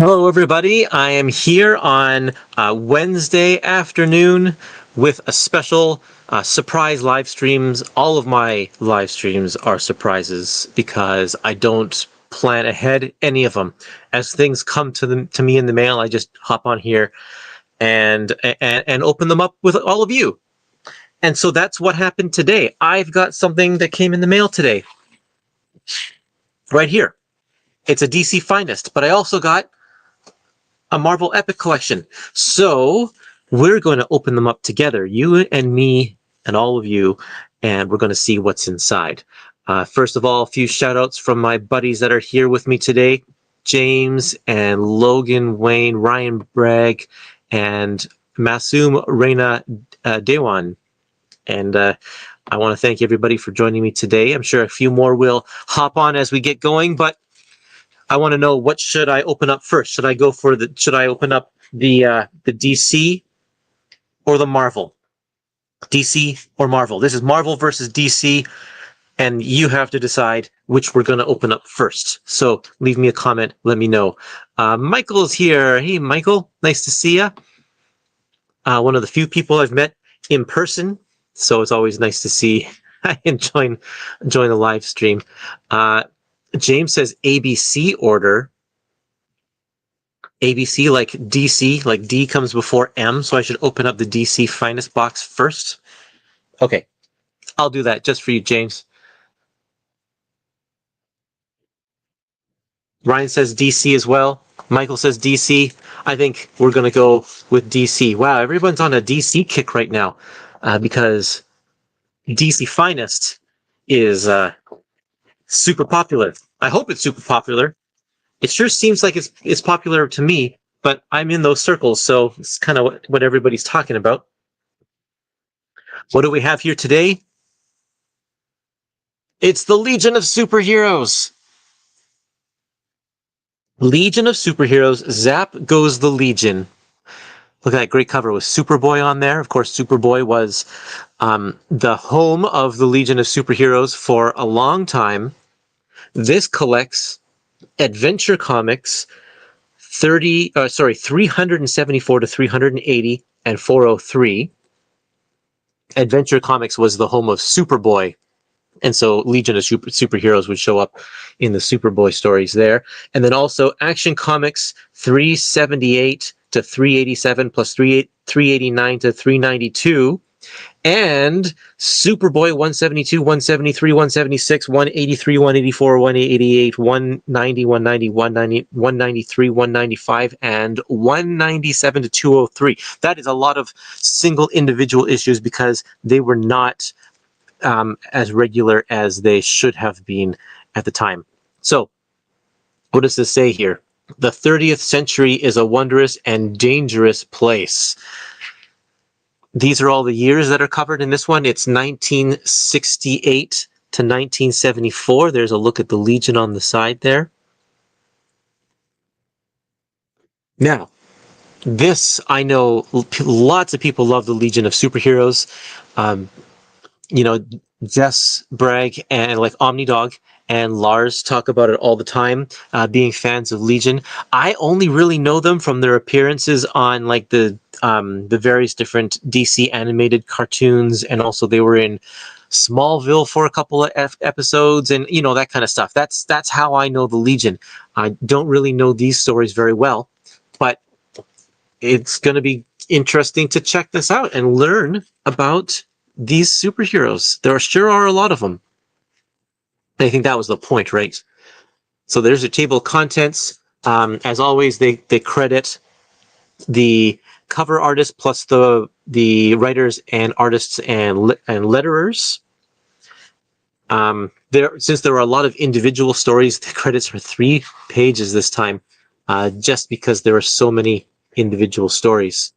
Hello, everybody. I am here on Wednesday afternoon with a special surprise live streams. All of my live streams are surprises because I don't plan ahead any of them. As things come to me in the mail, I just hop on here and open them up with all of you. And so that's what happened today. I've got something that came in the mail today, right here. It's a DC Finest, but I also got a Marvel Epic Collection. So we're going to open them up together, you and me and all of you, and we're going to see what's inside. First of all, a few shout outs from my buddies that are here with me today. James and Logan Wayne, Ryan Bragg, and Masoom Reina Dewan. And I want to thank everybody for joining me today. I'm sure a few more will hop on as we get going, but I want to know, what should I open up first? Should I open up the DC or the Marvel? DC or Marvel? This is Marvel versus DC, and you have to decide which we're going to open up first. So leave me a comment. Let me know. Michael's here. Hey, Michael. Nice to see you. One of the few people I've met in person, so it's always nice to see and join the live stream. James says ABC order. ABC like DC, like D comes before M, so I should open up the DC Finest box first. Okay, I'll do that just for you, James. Ryan says DC as well. Michael says DC. I think we're going to go with DC. Wow, everyone's on a DC kick right now because DC Finest is super popular. I hope it's super popular. It sure seems like it's popular to me, but I'm in those circles, so it's kind of what everybody's talking about. What do we have here today? It's the Legion of Superheroes. Legion of Superheroes. Zap goes the Legion. Look at that great cover with Superboy on there. Of course, Superboy was the home of the Legion of Superheroes for a long time. This collects Adventure Comics 374 to 380 and 403. Adventure Comics was the home of Superboy, and so Legion of Superheroes would show up in the Superboy stories there. And then also Action Comics 378 to 387 plus 389 to 392. And Superboy 172, 173, 176, 183, 184, 188, 190, 190, 193, 195, and 197 to 203. That is a lot of single individual issues because they were not as regular as they should have been at the time. So, what does this say here? The 30th century is a wondrous and dangerous place. These are all the years that are covered in this one. It's 1968 to 1974. There's a look at the Legion on the side there. Now, this, I know lots of people love the Legion of Superheroes. Jess Bragg and like Omnidog and Lars talk about it all the time, being fans of Legion. I only really know them from their appearances on like the various different DC animated cartoons, and also they were in Smallville for a couple of episodes, and that kind of stuff. That's how I know the Legion. I don't really know these stories very well, but it's going to be interesting to check this out and learn about these superheroes. There sure are a lot of them. I think that was the point, right? So there's a table of contents. As always, they credit the cover artist plus the writers and artists and letterers. Since there are a lot of individual stories, the credits are 3 pages this time, just because there are so many individual stories.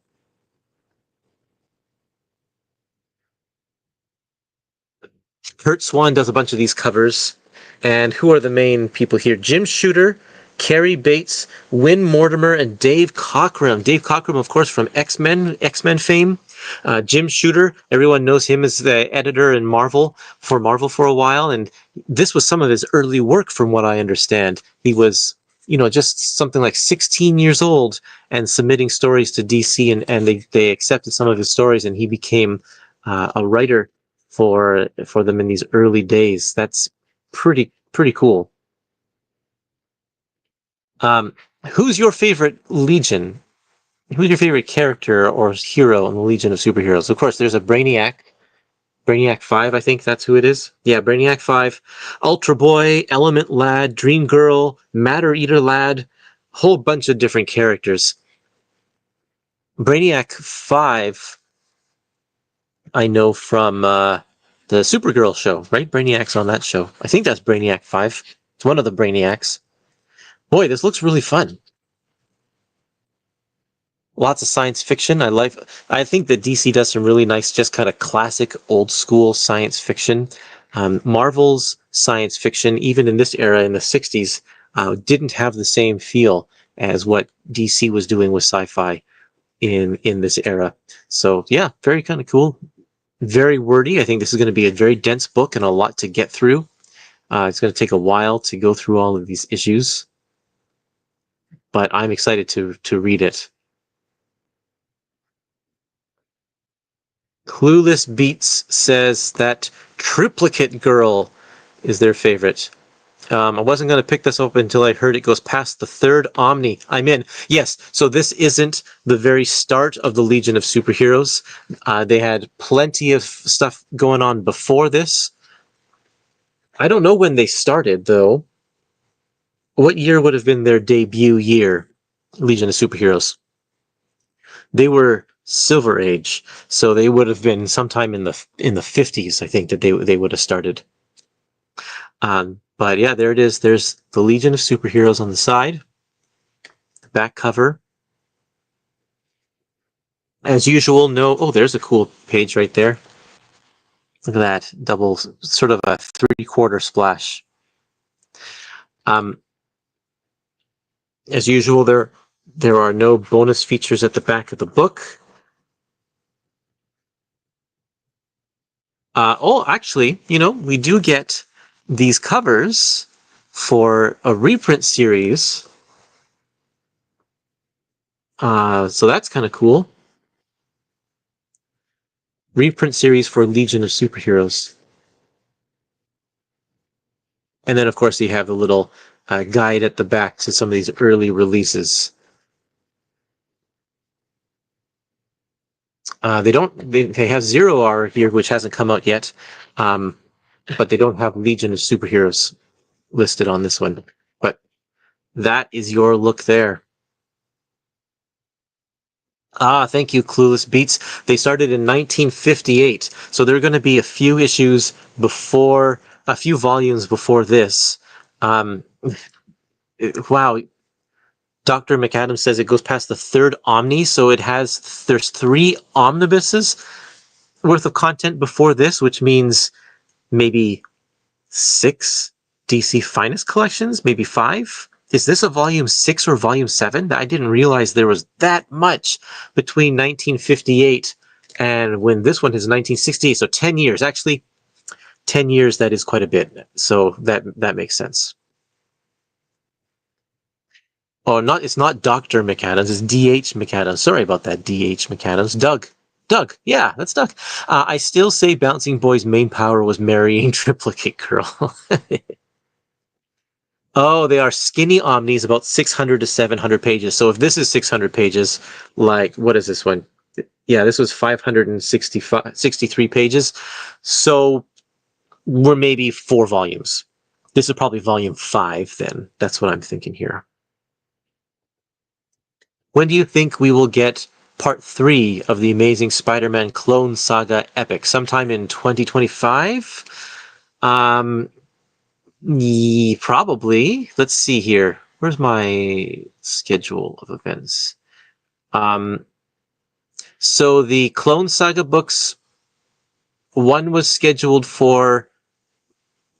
Kurt Swan does a bunch of these covers. And who are the main people here? Jim Shooter, Carrie Bates, Win Mortimer, and Dave Cockrum. Dave Cockrum, of course, from X-Men fame. Jim Shooter, everyone knows him as the editor in Marvel for a while. And this was some of his early work, from what I understand. He was just something like 16 years old and submitting stories to DC, and they accepted some of his stories, and he became a writer for them in these early days. That's pretty cool. Um, who's your favorite Legion? Who's your favorite character or hero in the Legion of Superheroes? Of course, there's a Brainiac. Brainiac 5, I think that's who it is. Yeah, Brainiac 5. Ultra Boy, Element Lad, Dream Girl, Matter Eater Lad, whole bunch of different characters. Brainiac 5, I know from the Supergirl show, right? Brainiac's on that show. I think that's Brainiac 5. It's one of the Brainiacs. Boy, this looks really fun. Lots of science fiction. I think that DC does some really nice, just kind of classic, old school science fiction. Marvel's science fiction, even in this era in the 60s, didn't have the same feel as what DC was doing with sci-fi in this era. So yeah, very kind of cool. Very wordy. I think this is going to be a very dense book and a lot to get through. It's going to take a while to go through all of these issues, but I'm excited to read it. Clueless Beats says that Triplicate Girl is their favorite. I wasn't going to pick this up until I heard it goes past the third Omni. I'm in. Yes, so this isn't the very start of the Legion of Superheroes. They had plenty of stuff going on before this. I don't know when they started, though. What year would have been their debut year, Legion of Superheroes? They were Silver Age, so they would have been sometime in the 50s, I think, that they would have started. But yeah, there it is. There's the Legion of Superheroes on the side, the back cover. As usual, no. Oh, there's a cool page right there. Look at that double, sort of a 3/4 splash. As usual, there are no bonus features at the back of the book. Actually, we do get these covers for a reprint series. So that's kind of cool. Reprint series for Legion of Superheroes. And then, of course, you have the little guide at the back to some of these early releases. They have Zero Hour here, which hasn't come out yet, but they don't have Legion of Superheroes listed on this one. But that is your look there. Thank you, Clueless Beats. They started in 1958, so there are going to be a few issues before, a few volumes before this. Wow. Dr. McAdams says it goes past the third Omni, so there's 3 omnibuses worth of content before this, which means maybe 6 DC Finest collections, maybe 5. Is this a volume 6 or volume 7? I didn't realize there was that much between 1958 and when this one is 1968. So 10 years. Actually, 10 years, that is quite a bit. So that makes sense. Oh, it's not Dr. McAdams, it's D.H. McAdams. Sorry about that, D.H. McAdams. Doug. Yeah, that's Doug. I still say Bouncing Boy's main power was marrying Triplicate Girl. Oh, they are skinny omnis, about 600 to 700 pages. So if this is 600 pages, like, what is this one? Yeah, this was 563 pages. So we're maybe 4 volumes. This is probably volume 5 then. That's what I'm thinking here. When do you think we will get part 3 of the Amazing Spider-Man Clone Saga epic? Sometime in 2025? Probably. Let's see here. Where's my schedule of events? So the Clone Saga books, one was scheduled for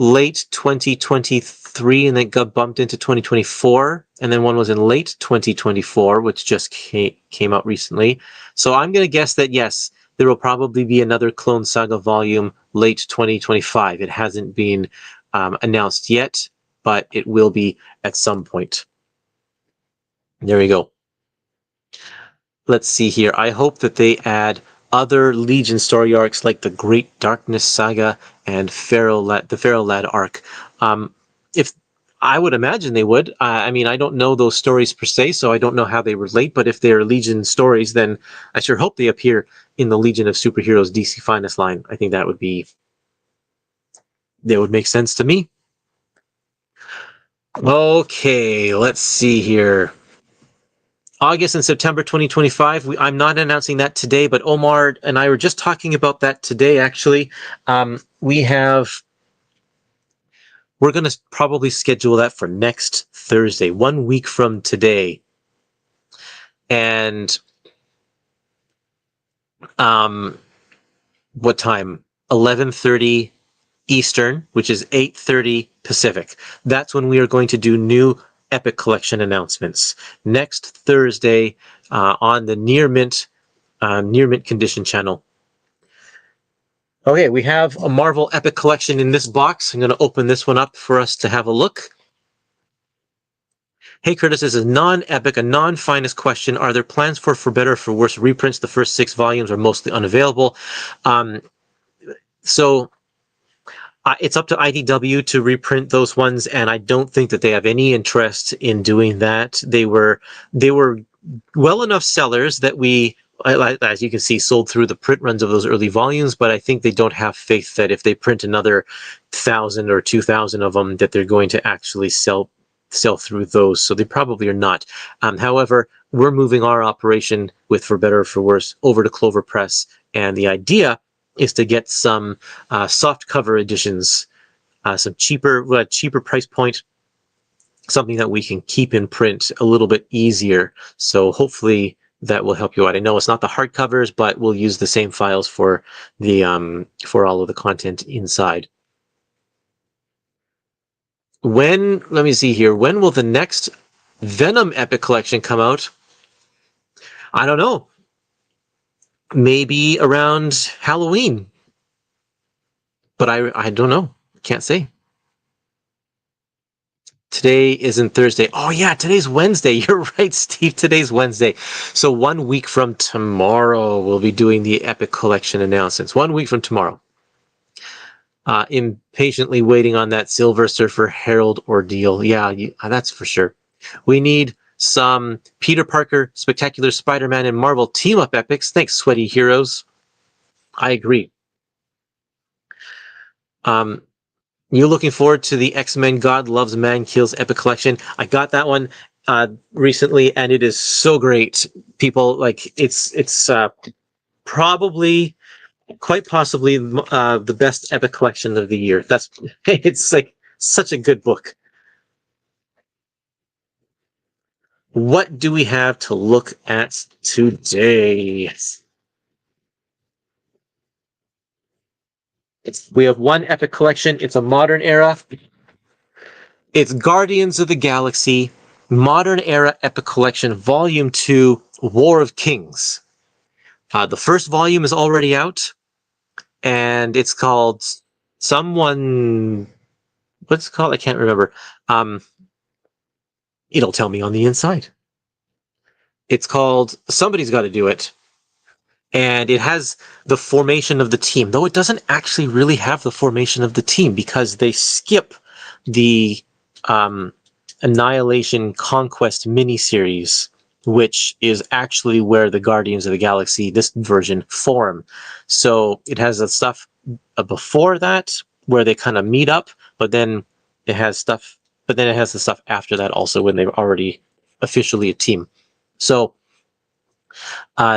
late 2023 and then got bumped into 2024, and then one was in late 2024, which just came out recently. So I'm going to guess that yes, there will probably be another Clone Saga volume late 2025. It hasn't been announced yet, but it will be at some point. There we go. Let's see here. I hope that they add other Legion story arcs like the Great Darkness Saga and the Pharaoh Lad arc. If I would imagine they would. I mean, I don't know those stories per se, so I don't know how they relate. But if they're Legion stories, then I sure hope they appear in the Legion of Superheroes DC Finest line. I think that would make sense to me. Okay, let's see here. August and September 2025. I'm not announcing that today, but Omar and I were just talking about that today, actually. We're going to probably schedule that for next Thursday, 1 week from today. And what time? 11:30 Eastern, which is 8:30 Pacific. That's when we are going to do new Epic Collection announcements. Next Thursday on the Near Mint Condition channel. Okay, we have a Marvel Epic Collection in this box. I'm going to open this one up for us to have a look. Hey, Kurtis, this is non-epic, a non-finest question. Are there plans for better or for worse reprints? The first 6 volumes are mostly unavailable. So it's up to IDW to reprint those ones, and I don't think that they have any interest in doing that. They were well enough sellers that we, as you can see, sold through the print runs of those early volumes, but I think they don't have faith that if they print another 1,000 or 2,000 of them, that they're going to actually sell through those. So they probably are not. However, we're moving our operation with For Better or For Worse over to Clover Press, and the idea is to get some soft cover editions, some cheaper price point, something that we can keep in print a little bit easier. So hopefully that will help you out. I know it's not the hardcovers, but we'll use the same files for the for all of the content inside. Let me see here. When will the next Venom Epic Collection come out? I don't know. Maybe around Halloween. But I don't know. Can't say. Today isn't Thursday. Oh yeah, today's Wednesday. You're right, Steve. Today's Wednesday. So 1 week from tomorrow, we'll be doing the Epic Collection announcements. 1 week from tomorrow. Impatiently waiting on that Silver Surfer Herald ordeal. Yeah, that's for sure. We need some Peter Parker, Spectacular Spider-Man, and Marvel team-up epics. Thanks, Sweaty Heroes. I agree. You looking forward to the X-Men God Loves Man Kills Epic Collection? I got that one recently, and it is so great. People, like, it's probably, quite possibly, the best Epic Collection of the year. It's like such a good book. What do we have to look at today? We have one Epic Collection. It's a modern era. It's Guardians of the Galaxy Modern Era Epic Collection Volume 2 War of Kings. The first volume is already out, and it's called what's it called? I can't remember. It'll tell me on the inside. It's called Somebody's Got to Do It. And it has the formation of the team, though it doesn't actually really have the formation of the team because they skip the Annihilation Conquest miniseries, which is actually where the Guardians of the Galaxy, this version, form. So it has the stuff before that where they kind of meet up, but then it has the stuff after that also when they're already officially a team. So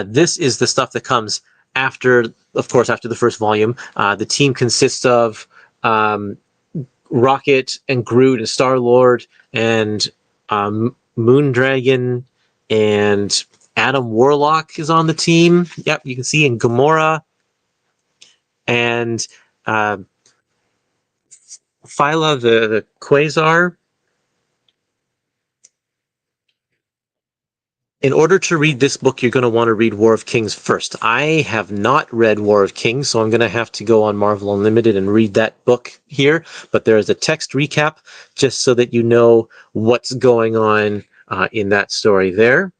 this is the stuff that comes after the first volume. The team consists of Rocket and Groot and Star-Lord and Moondragon, and Adam Warlock is on the team. Yep, you can see, in Gamora, and Phyla the Quasar. In order to read this book, you're going to want to read War of Kings first. I have not read War of Kings, so I'm going to have to go on Marvel Unlimited and read that book here. But there is a text recap just so that you know what's going on in that story there.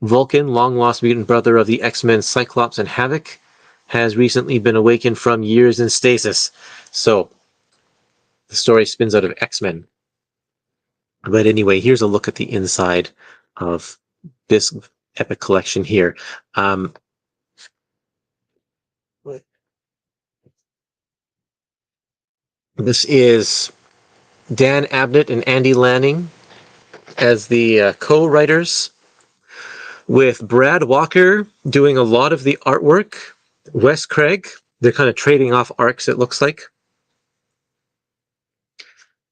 Vulcan, long-lost mutant brother of the X-Men Cyclops and Havoc, has recently been awakened from years in stasis. So, the story spins out of X-Men. But anyway, here's a look at the inside of this epic collection here. This is Dan Abnett and Andy Lanning as the co-writers, with Brad Walker doing a lot of the artwork. Wes Craig, they're kind of trading off arcs, it looks like.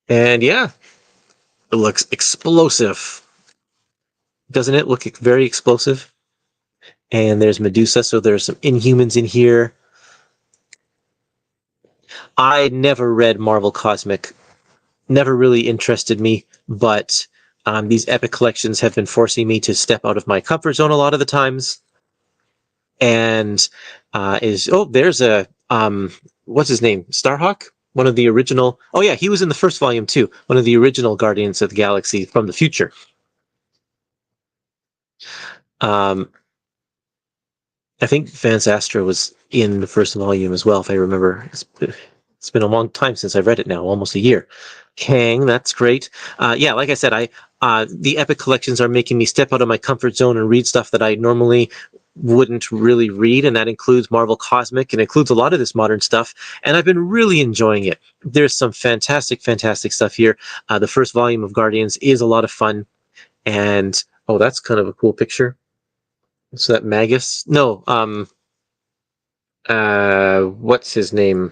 And yeah, it looks explosive. Doesn't it look very explosive? And there's Medusa, so there's some Inhumans in here. I never read Marvel Cosmic. Never really interested me, but these epic collections have been forcing me to step out of my comfort zone a lot of the times. And there's a what's his name? Starhawk? One of the original. Oh yeah, he was in the first volume too. One of the original Guardians of the Galaxy from the future. I think Vance Astra was in the first volume as well, if I remember. It's been a long time since I've read it now, almost a year. Kang, that's great. Yeah, like I said, the epic collections are making me step out of my comfort zone and read stuff that I normally wouldn't really read, and that includes Marvel Cosmic, and includes a lot of this modern stuff, and I've been really enjoying it. There's some fantastic stuff here. The first volume of Guardians is a lot of fun, and oh, that's kind of a cool picture. So that Magus? No, what's his name?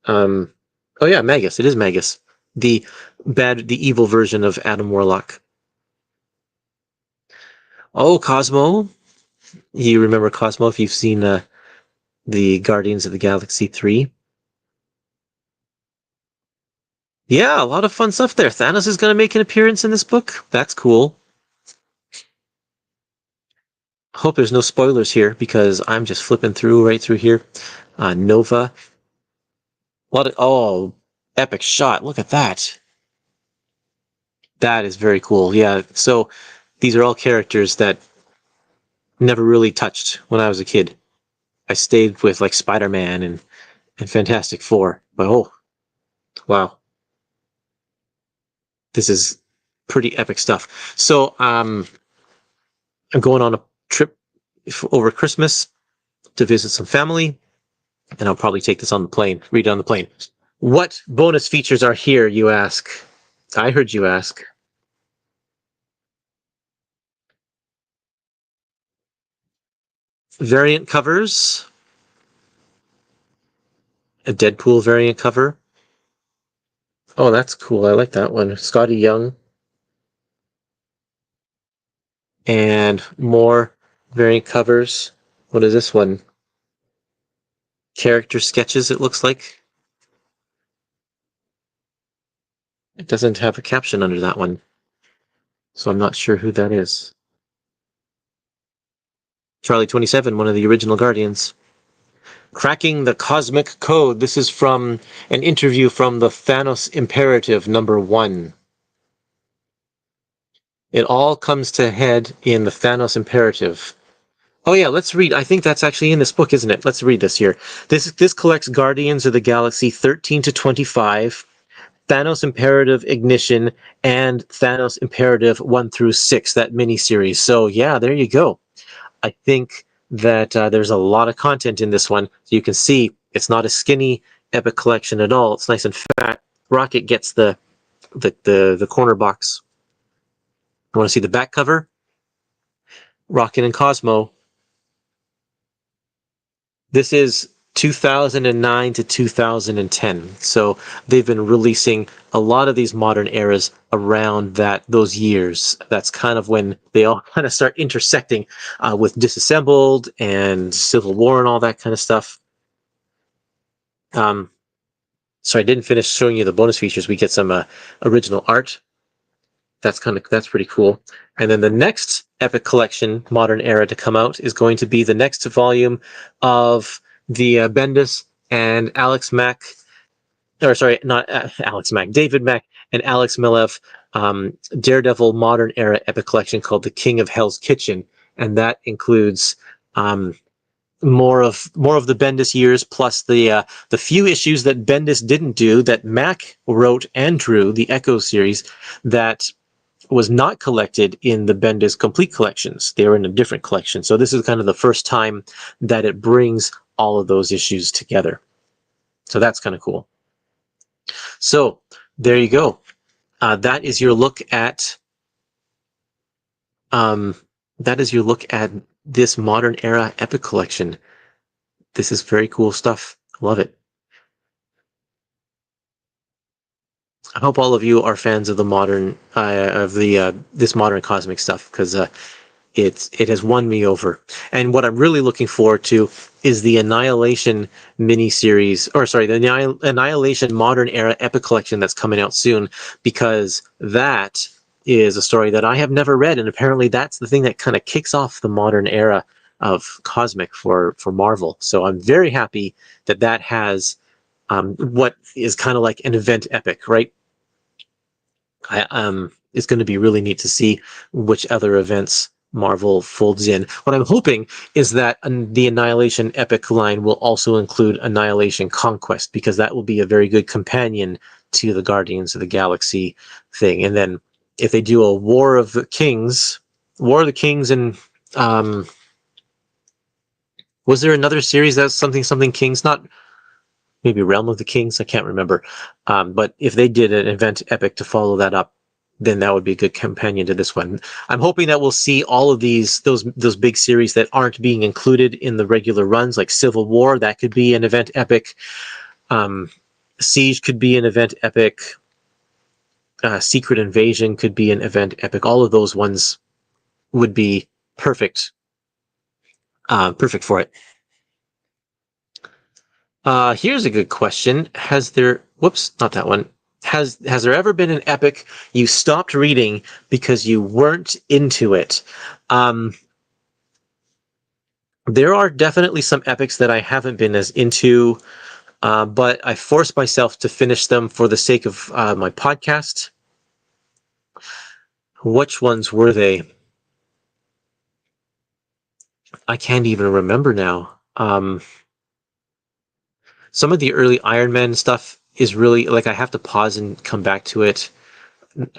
Oh yeah, Magus. It is Magus. The evil version of Adam Warlock. Oh, Cosmo. You remember Cosmo if you've seen the Guardians of the Galaxy 3? Yeah, a lot of fun stuff there. Thanos is going to make an appearance in this book. That's cool. Hope there's no spoilers here because I'm just flipping right through here. Nova. Epic shot. Look at that. That is very cool. Yeah, so these are all characters that never really touched when I was a kid. I stayed with like Spider-Man and Fantastic Four. But oh, wow. This is pretty epic stuff. So I'm going on a trip over Christmas to visit some family, and I'll probably take this on the plane, read it on the plane. What bonus features are here, you ask? I heard you ask. Variant covers. A Deadpool variant cover. Oh, that's cool. I like that one. Scotty Young. And more variant covers. What is this one? Character sketches, it looks like. It doesn't have a caption under that one, so I'm not sure who that is. Charlie 27, one of the original Guardians. Cracking the Cosmic Code. This is from an interview from the Thanos Imperative #1. It all comes to head in the Thanos Imperative. Oh yeah, let's read. I think that's actually in this book, isn't it? Let's read this here. This collects Guardians of the Galaxy 13 to 25, Thanos Imperative Ignition, and Thanos Imperative 1 through 6, that miniseries. So yeah, there you go. I think that there's a lot of content in this one. So you can see it's not a skinny epic collection at all. It's nice and fat. Rocket gets the corner box. You want to see the back cover? Rocket and Cosmo. This is 2009 to 2010. So they've been releasing a lot of these modern eras around those years. That's kind of when they all kind of start intersecting with Disassembled and Civil War and all that kind of stuff. So I didn't finish showing you the bonus features. We get some original art. That's pretty cool. And then the next epic collection, modern era, to come out is going to be the next volume of the Bendis and Alex Mack, or sorry, not Alex Mack, David Mack and Alex Malev Daredevil Modern Era Epic Collection called The King of Hell's Kitchen, and that includes more of the Bendis years, plus the few issues that Bendis didn't do that Mac wrote and drew, the Echo series, that was not collected in the Bendis complete collections. They were in a different collection. So this is kind of the first time that it brings all of those issues together. So that's kind of cool. So there you go. That is your look at this modern era epic collection. This is very cool stuff. Love it. I hope all of you are fans of the modern this modern cosmic stuff, because it has won me over. And what I'm really looking forward to is the Annihilation miniseries, or sorry, the Annihilation Modern Era Epic Collection that's coming out soon, because that is a story that I have never read, and apparently that's the thing that kind of kicks off the modern era of cosmic for Marvel. So I'm very happy that that has what is kind of like an event epic, right? It's going to be really neat to see which other events Marvel folds in. What I'm hoping is that the Annihilation Epic line will also include Annihilation Conquest, because that will be a very good companion to the Guardians of the Galaxy thing. And then if they do a War of the Kings, and was there another series that's something Kings? Not maybe Realm of the Kings, I can't remember. But if they did an event epic to follow that up, then that would be a good companion to this one. I'm hoping that we'll see all of those big series that aren't being included in the regular runs, like Civil War. That could be an event epic. Siege could be an event epic. Secret Invasion could be an event epic. All of those ones would be perfect. Perfect for it. Here's a good question. Whoops, not that one. Has there ever been an epic you stopped reading because you weren't into it? There are definitely some epics that I haven't been as into, but I forced myself to finish them for the sake of my podcast. Which ones were they? I can't even remember now. Some of the early Iron Man stuff is really, like, I have to pause and come back to it.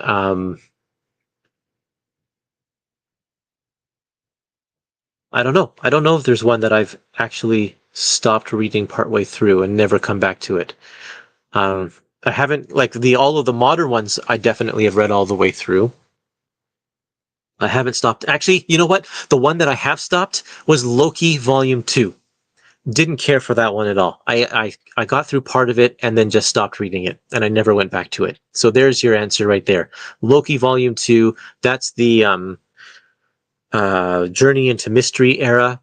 I don't know. I don't know if there's one that I've actually stopped reading partway through and never come back to it. I haven't, like, all of the modern ones, I definitely have read all the way through. I haven't stopped. Actually, you know what? The one that I have stopped was Loki Volume 2. Didn't care for that one at all. I got through part of it and then just stopped reading it, and I never went back to it. So there's your answer right there. Loki Volume 2, that's the Journey into Mystery era.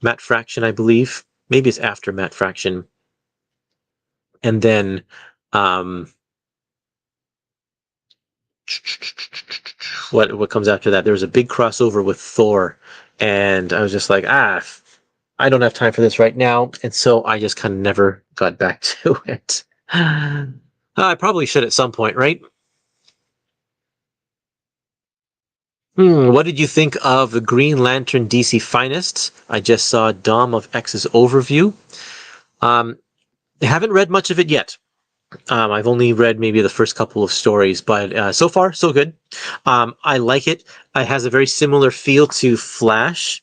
Matt Fraction, I believe. Maybe it's after Matt Fraction. And then what comes after that? There was a big crossover with Thor, and I was just like, I don't have time for this right now, and so I just kind of never got back to it. I probably should at some point, right? What did you think of the Green Lantern DC Finest? I just saw Dom of X's overview. I haven't read much of it yet. I've only read maybe the first couple of stories, but so far, so good. I like it. It has a very similar feel to Flash,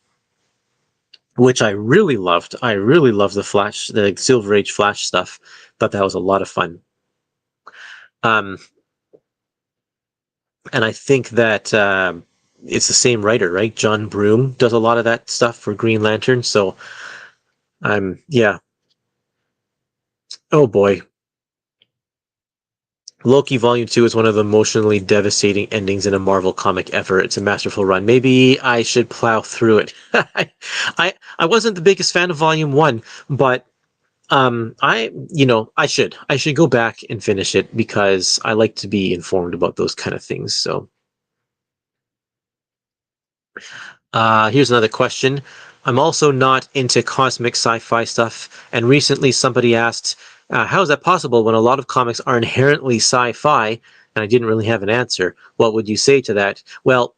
which I really loved. I really loved the Flash, the Silver Age Flash stuff. Thought that was a lot of fun. And I think that it's the same writer, right? John Broome does a lot of that stuff for Green Lantern. So, yeah. Oh boy. Loki Volume 2 is one of the emotionally devastating endings in a Marvel comic ever. It's a masterful run. Maybe I should plow through it. I wasn't the biggest fan of Volume 1, but I should go back and finish it, because I like to be informed about those kind of things. So here's another question. I'm also not into cosmic sci-fi stuff, and recently somebody asked, how is that possible when a lot of comics are inherently sci-fi? and I didn't really have an answer. What would you say to that? Well,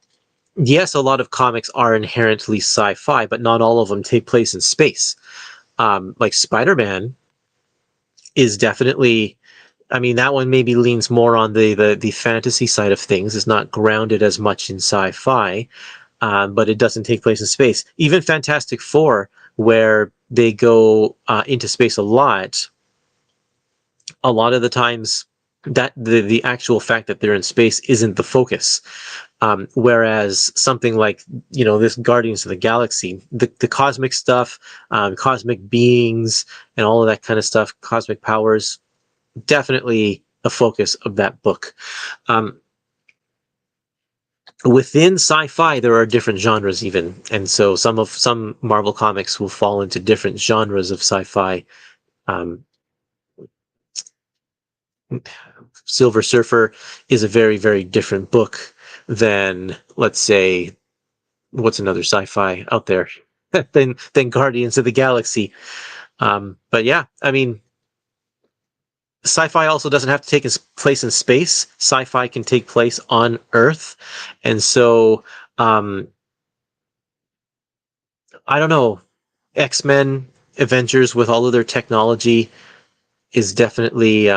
yes, a lot of comics are inherently sci-fi, but not all of them take place in space. Like Spider-Man is definitely, I mean, that one maybe leans more on the fantasy side of things. It's not grounded as much in sci-fi, but it doesn't take place in space. Even Fantastic Four, where they go into space a lot of the times that the actual fact that they're in space isn't the focus. Whereas something like, this Guardians of the Galaxy, the cosmic stuff, cosmic beings, and all of that kind of stuff, cosmic powers, definitely a focus of that book. Um, Within sci-fi, there are different genres even, and so some Marvel comics will fall into different genres of sci-fi. Um, Silver Surfer is a very, very different book than, let's say, what's another sci-fi out there than Guardians of the Galaxy. But yeah, I mean, sci-fi also doesn't have to take place in space. Sci-fi can take place on Earth, and so I don't know. X-Men, Avengers, with all of their technology, is definitely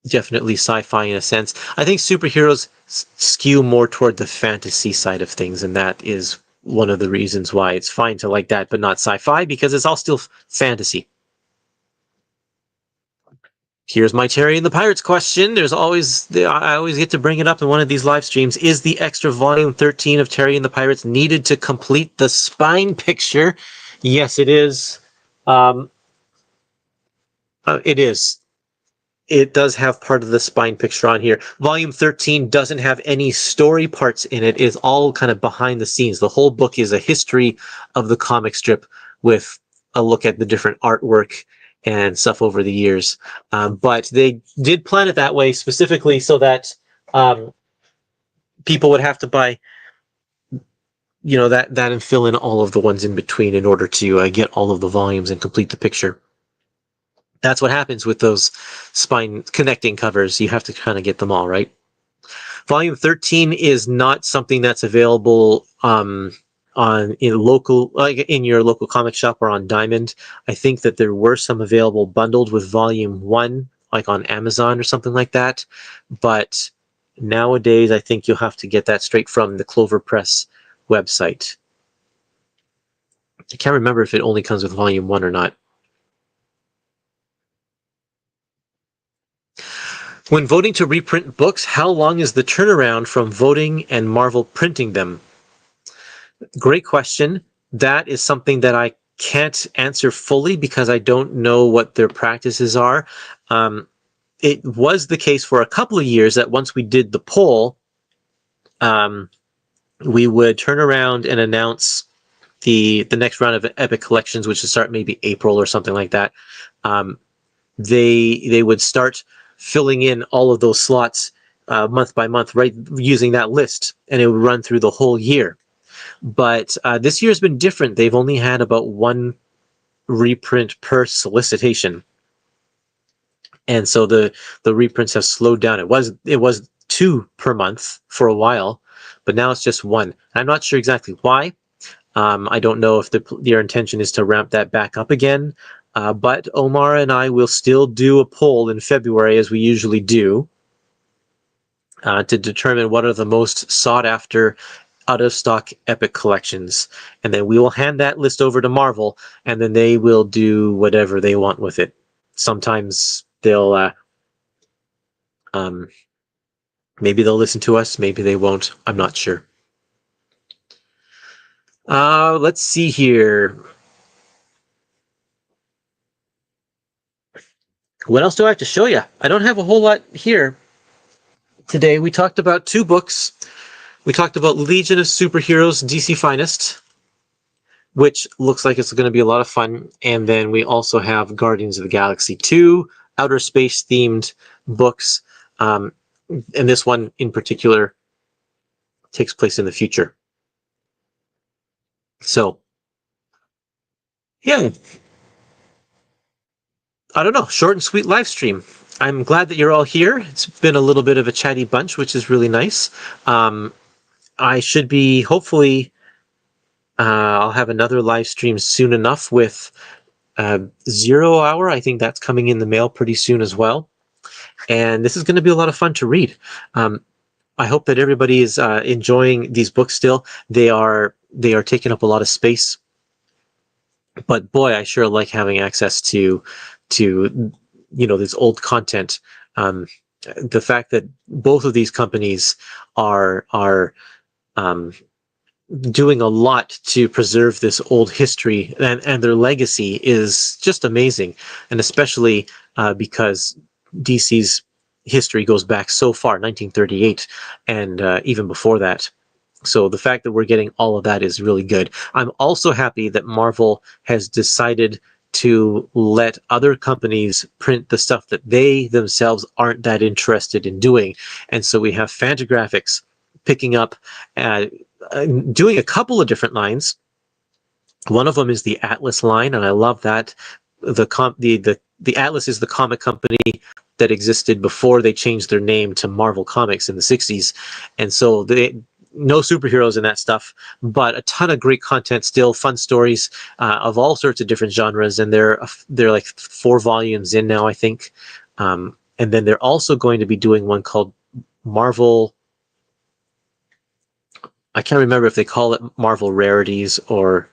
sci-fi in a sense. I think superheroes skew more toward the fantasy side of things, and that is one of the reasons why it's fine to like that, but not sci-fi, because it's all still fantasy. Here's my Terry and the Pirates question. I always get to bring it up in one of these live streams. Is the extra volume 13 of Terry and the Pirates needed to complete the spine picture? Yes, it is. Um, it is. It does have part of the spine picture on here. Volume 13 doesn't have any story parts in it. It's all kind of behind the scenes. The whole book is a history of the comic strip with a look at the different artwork and stuff over the years. But they did plan it that way specifically so that um, people would have to buy, that and fill in all of the ones in between in order to get all of the volumes and complete the picture. That's what happens with those spine connecting covers. You have to kind of get them all, right? Volume 13 is not something that's available in your local comic shop or on Diamond. I think that there were some available bundled with Volume 1, like on Amazon or something like that. But nowadays, I think you'll have to get that straight from the Clover Press website. I can't remember if it only comes with Volume 1 or not. When voting to reprint books, how long is the turnaround from voting and Marvel printing them? Great question. That is something that I can't answer fully because I don't know what their practices are. It was the case for a couple of years that once we did the poll, we would turn around and announce the next round of Epic collections, which would start maybe April or something like that. They would start filling in all of those slots month by month, right, using that list, and it would run through the whole year. But this year's been different. They've only had about one reprint per solicitation, and so the reprints have slowed down. It was two per month for a while, but now it's just one. I'm not sure exactly why. I don't know if their intention is to ramp that back up again. But Omar and I will still do a poll in February, as we usually do, to determine what are the most sought after out of stock Epic collections. And then we will hand that list over to Marvel, and then they will do whatever they want with it. Sometimes maybe they'll listen to us, maybe they won't. I'm not sure. Let's see here. What else do I have to show you? I don't have a whole lot here. Today we talked about two books. We talked about Legion of Superheroes, DC Finest, which looks like it's going to be a lot of fun. And then we also have Guardians of the Galaxy 2, outer space themed books. And this one in particular takes place in the future. So, yeah, I don't know, short and sweet live stream. I'm glad that you're all here. It's been a little bit of a chatty bunch, which is really nice. Um, I should be hopefully. I'll have another live stream soon enough with Zero Hour. I think that's coming in the mail pretty soon as well. And this is going to be a lot of fun to read. Um, I hope that everybody is enjoying these books still. They are taking up a lot of space, but boy, I sure like having access to this old content. Um, the fact that both of these companies are um, doing a lot to preserve this old history and their legacy is just amazing, and especially because DC's history goes back so far, 1938, and even before that. So the fact that we're getting all of that is really good. I'm also happy that Marvel has decided to let other companies print the stuff that they themselves aren't that interested in doing. And so we have Fantagraphics picking up, uh, doing a couple of different lines. One of them is the Atlas line, and I love that. The Atlas is the comic company that existed before they changed their name to Marvel Comics in the 60s. And so no superheroes in that stuff, but a ton of great content still, fun stories of all sorts of different genres, and they're like 4 volumes in now, I think. And then they're also going to be doing one called Marvel. I can't remember if they call it Marvel Rarities or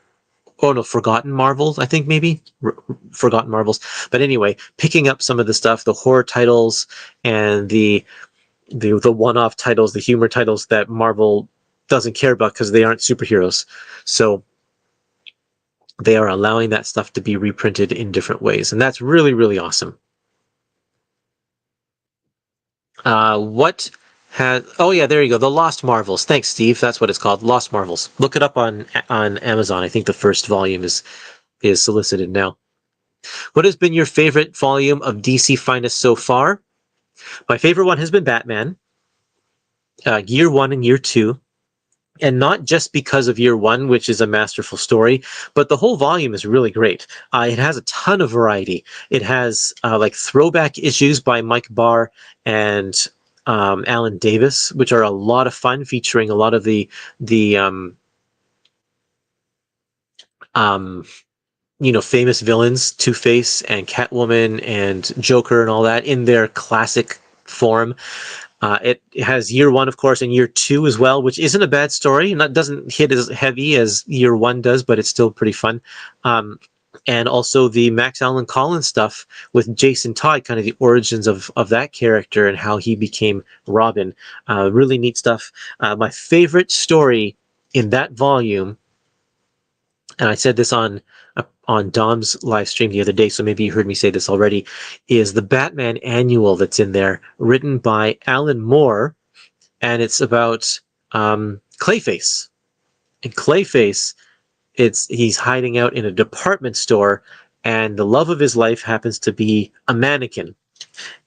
oh no, Forgotten Marvels, I think maybe Forgotten Marvels. But anyway, picking up some of the stuff, the horror titles and the one-off titles, the humor titles that Marvel doesn't care about because they aren't superheroes. So they are allowing that stuff to be reprinted in different ways, and that's really, really awesome. What has? Oh yeah, there you go. The Lost Marvels. Thanks, Steve. That's what it's called. Lost Marvels. Look it up on Amazon. I think the first volume is solicited now. What has been your favorite volume of DC Finest so far? My favorite one has been Batman, year one and year two. And not just because of year one, which is a masterful story, but the whole volume is really great. It has a ton of variety. It has like throwback issues by Mike Barr and Alan Davis, which are a lot of fun, featuring a lot of the um, famous villains, Two-Face and Catwoman and Joker and all that in their classic form. It has year one, of course, and year two as well, which isn't a bad story. Not doesn't hit as heavy as year one does, but it's still pretty fun. Um, and also the Max Allan Collins stuff with Jason Todd, kind of the origins of that character and how he became Robin. Really neat stuff. My favorite story in that volume, and I said this on Dom's live stream the other day, so maybe you heard me say this already, is the Batman annual that's in there, written by Alan Moore, and it's about Clayface. And Clayface, he's hiding out in a department store, and the love of his life happens to be a mannequin.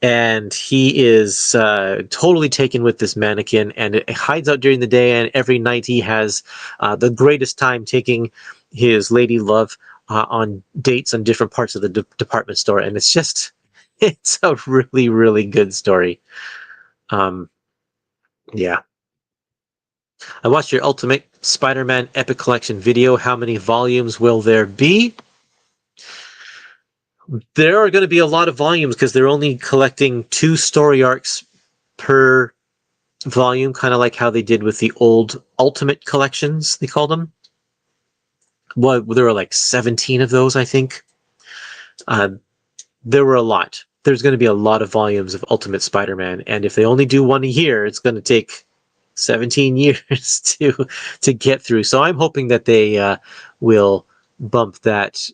And he is totally taken with this mannequin, and it hides out during the day, and every night he has the greatest time taking his lady love on dates on different parts of the department store. And it's a really, really good story. Um, yeah. I watched your Ultimate Spider-Man Epic Collection video. How many volumes will there be? There are going to be a lot of volumes because they're only collecting 2 story arcs per volume, kind of like how they did with the old Ultimate collections, they called them. Well, there were like 17 of those, I think. Uh, there were a lot. There's going to be a lot of volumes of Ultimate Spider-Man, and if they only do one a year, it's going to take 17 years to get through. So I'm hoping that they will bump that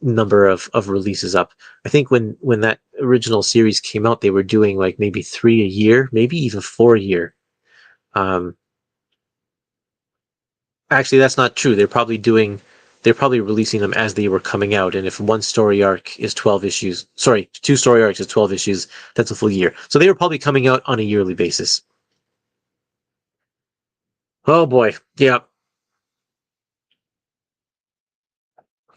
number of releases up. I think when that original series came out, they were doing like maybe 3 a year, maybe even 4 a year. Um, Actually, that's not true. They're probably releasing them as they were coming out. And if one story arc is 12 issues, sorry, 2 story arcs is 12 issues, that's a full year. So they were probably coming out on a yearly basis. Oh boy. Yeah.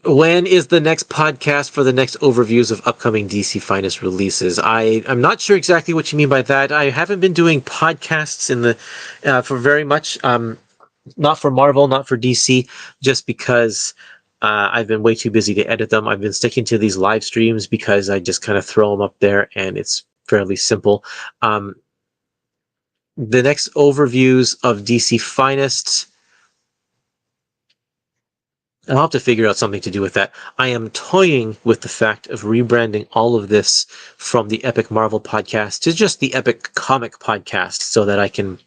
When is the next podcast for the next overviews of upcoming DC Finest releases? I'm not sure exactly what you mean by that. I haven't been doing podcasts in the for very much. Not for Marvel, not for DC, just because I've been way too busy to edit them. I've been sticking to these live streams because I just kind of throw them up there and it's fairly simple. The next overviews of DC Finest, I'll have to figure out something to do with that. I am toying with the fact of rebranding all of this from the Epic Marvel podcast to just the Epic Comic podcast so that I can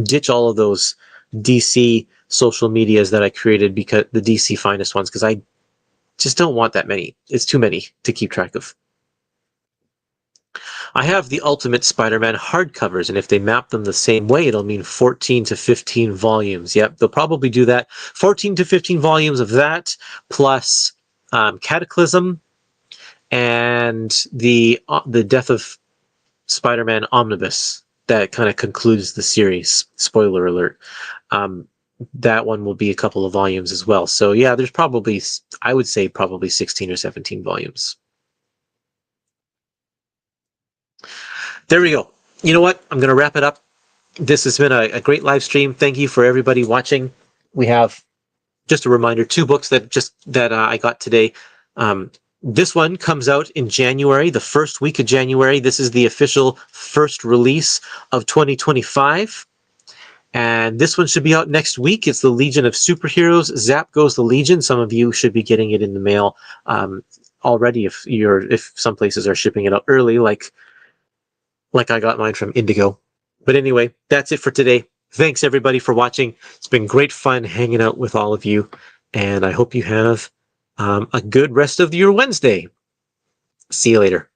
ditch all of those DC social medias that I created, because the DC Finest ones, because I just don't want that many. It's too many to keep track of. I have the Ultimate Spider-Man hardcovers, and if they map them the same way, it'll mean 14 to 15 volumes. Yep, they'll probably do that. 14 to 15 volumes of that, plus Cataclysm and the Death of Spider-Man omnibus that kind of concludes the series. Spoiler alert. That one will be a couple of volumes as well. So yeah, there's probably, I would say, probably 16 or 17 volumes. There we go. You know what? I'm going to wrap it up. This has been a great live stream. Thank you for everybody watching. We have, just a reminder, 2 books that I got today. This one comes out in January, the first week of January. This is the official first release of 2025. And this one should be out next week. It's the Legion of Superheroes. Zap Goes the Legion. Some of you should be getting it in the mail already if some places are shipping it out early, like I got mine from Indigo. But anyway, that's it for today. Thanks everybody for watching. It's been great fun hanging out with all of you, and I hope you have a good rest of your Wednesday. See you later.